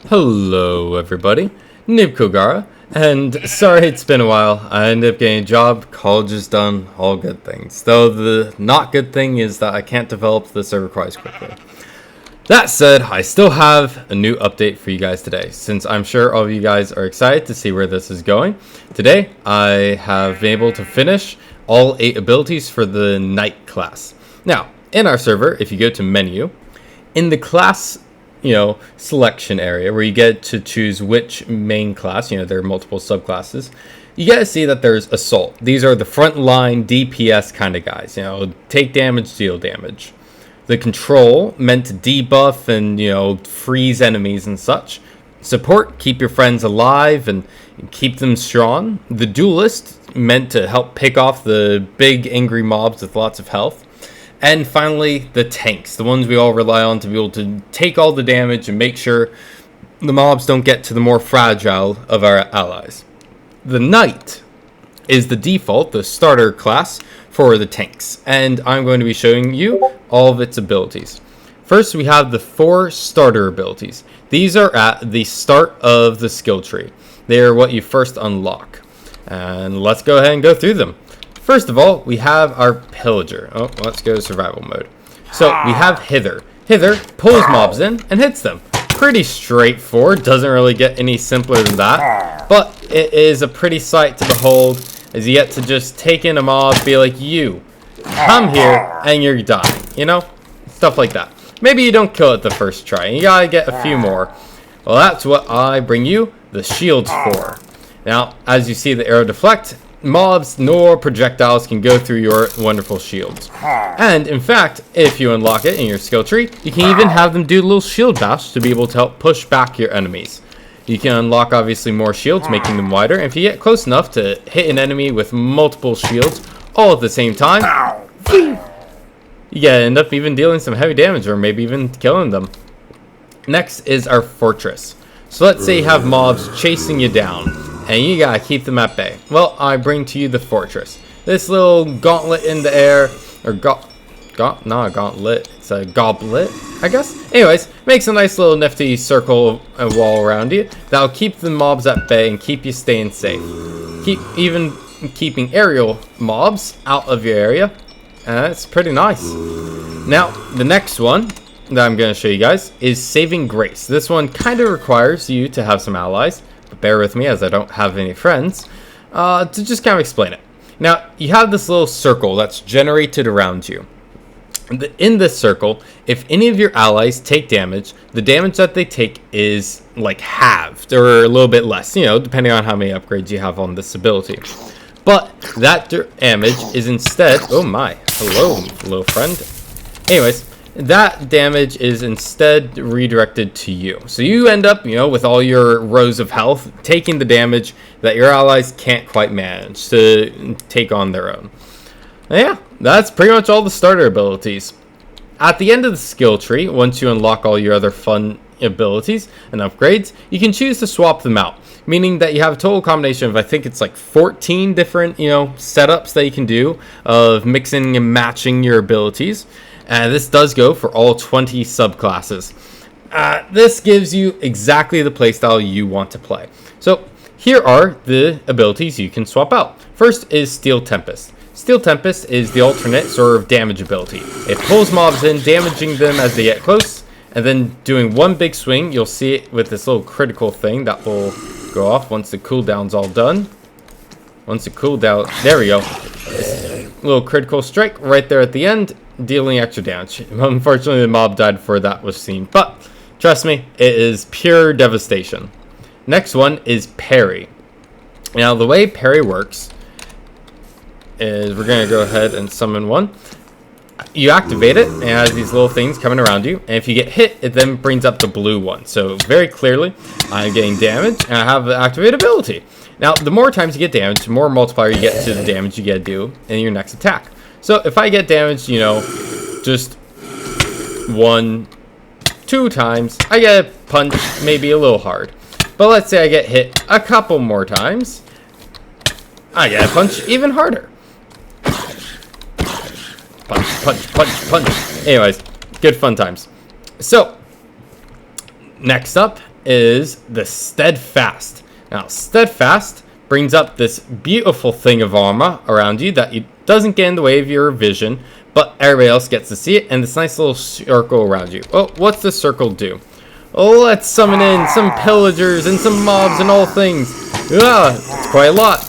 Hello everybody, Noob Kogara, and sorry it's been a while. I ended up getting a job, college is done, all good things. Though the not good thing is that I can't develop the server quite as quickly. That said, I still have a new update for you guys today, since I'm sure all of you guys are excited to see where this is going. Today, I have been able to finish all 8 abilities for the Knight class. Now, in our server, if you go to menu, in the class selection area where you get to choose which main class, there are multiple subclasses, you get to see that there's assault. These are the frontline DPS kind of guys, take damage, deal damage. The control, meant to debuff and freeze enemies and such. Support, keep your friends alive and keep them strong. The duelist, meant to help pick off the big angry mobs with lots of health. And finally, the tanks, the ones we all rely on to be able to take all the damage and make sure the mobs don't get to the more fragile of our allies. The Knight is the default, the starter class for the tanks, and I'm going to be showing you all of its abilities. First, we have the 4 starter abilities. These are at the start of the skill tree. They are what you first unlock. And let's go ahead and go through them. First of all, we have our Pillager. Oh, let's go to survival mode. So we have Hither. Hither pulls mobs in and hits them. Pretty straightforward, doesn't really get any simpler than that. But it is a pretty sight to behold as you get to just take in a mob, be like, you, come here, and you're dying, Stuff like that. Maybe you don't kill it the first try, and you gotta get a few more. Well, that's what I bring you the shields for. Now, as you see the arrow deflect, mobs nor projectiles can go through your wonderful shields. And in fact, if you unlock it in your skill tree, you can even have them do a little shield bash to be able to help push back your enemies. You can unlock obviously more shields, making them wider, and if you get close enough to hit an enemy with multiple shields all at the same time, you end up even dealing some heavy damage or maybe even killing them. Next is our fortress. So let's say you have mobs chasing you down and you gotta keep them at bay. Well, I bring to you the fortress. This little gauntlet in the air, or not a gauntlet, it's a goblet, I guess. Anyways, makes a nice little nifty circle and wall around you that'll keep the mobs at bay and keep you staying safe. Keeping aerial mobs out of your area, and that's pretty nice. Now, the next one that I'm going to show you guys is Saving Grace. This one kind of requires you to have some allies, but bear with me as I don't have any friends, to just kind of explain it. Now, you have this little circle that's generated around you. In this circle, if any of your allies take damage, the damage that they take is like halved or a little bit less, depending on how many upgrades you have on this ability. But that damage is instead, oh my, hello, little friend. Anyways, that damage is instead redirected to you. So you end up, with all your rows of health, taking the damage that your allies can't quite manage to take on their own. Yeah, that's pretty much all the starter abilities. At the end of the skill tree, once you unlock all your other fun abilities and upgrades, you can choose to swap them out. Meaning that you have a total combination of, I think it's like 14 different, setups that you can do of mixing and matching your abilities. And this does go for all 20 subclasses. This gives you exactly the playstyle you want to play. So here are the abilities you can swap out. First is Steel Tempest. Steel Tempest is the alternate sort of damage ability. It pulls mobs in, damaging them as they get close, and then doing one big swing. You'll see it with this little critical thing that will go off once the cooldown's all done. Once the cooldown, there we go. This little critical strike right there at the end, dealing extra damage. Unfortunately, the mob died before that was seen, but trust me, it is pure devastation. Next one is Parry. Now, the way Parry works is we're going to go ahead and summon one. You activate it, and it has these little things coming around you, and if you get hit, it then brings up the blue one. So very clearly, I'm getting damage, and I have the activate ability. Now, the more times you get damage, the more multiplier you get to the damage you get to do in your next attack. So if I get damaged, just 1, 2 times, I get a punch, maybe a little hard. But let's say I get hit a couple more times, I get a punch even harder. Punch. Anyways, good fun times. So, next up is the Steadfast. Now, Steadfast brings up this beautiful thing of armor around you that doesn't get in the way of your vision, but everybody else gets to see it, and this nice little circle around you. Oh, what's the circle do? Oh, let's summon in some pillagers and some mobs and all things. It's quite a lot.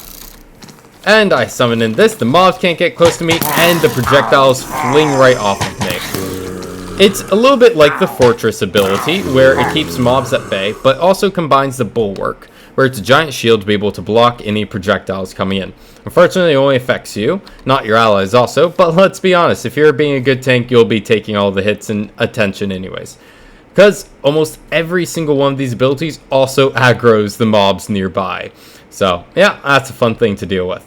And I summon in this. The mobs can't get close to me, and the projectiles fling right off of me. It's a little bit like the Fortress ability, where it keeps mobs at bay, but also combines the Bulwark, where it's a giant shield to be able to block any projectiles coming in. Unfortunately, it only affects you, not your allies also, but let's be honest, if you're being a good tank, you'll be taking all the hits and attention anyways. Because almost every single one of these abilities also aggroes the mobs nearby. So, yeah, that's a fun thing to deal with.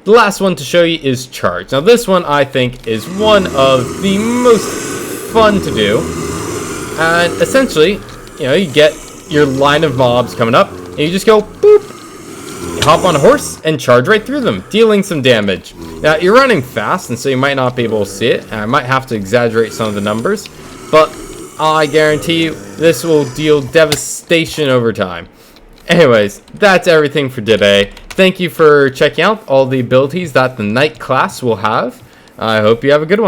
The last one to show you is Charge. Now, this one I think is one of the most fun to do. And essentially, you get your line of mobs coming up, and you just go boop. You hop on a horse and charge right through them, dealing some damage. Now, you're running fast, and so you might not be able to see it. And I might have to exaggerate some of the numbers, but I guarantee you this will deal devastation over time. Anyways, that's everything for today. Thank you for checking out all the abilities that the Knight class will have. I hope you have a good one.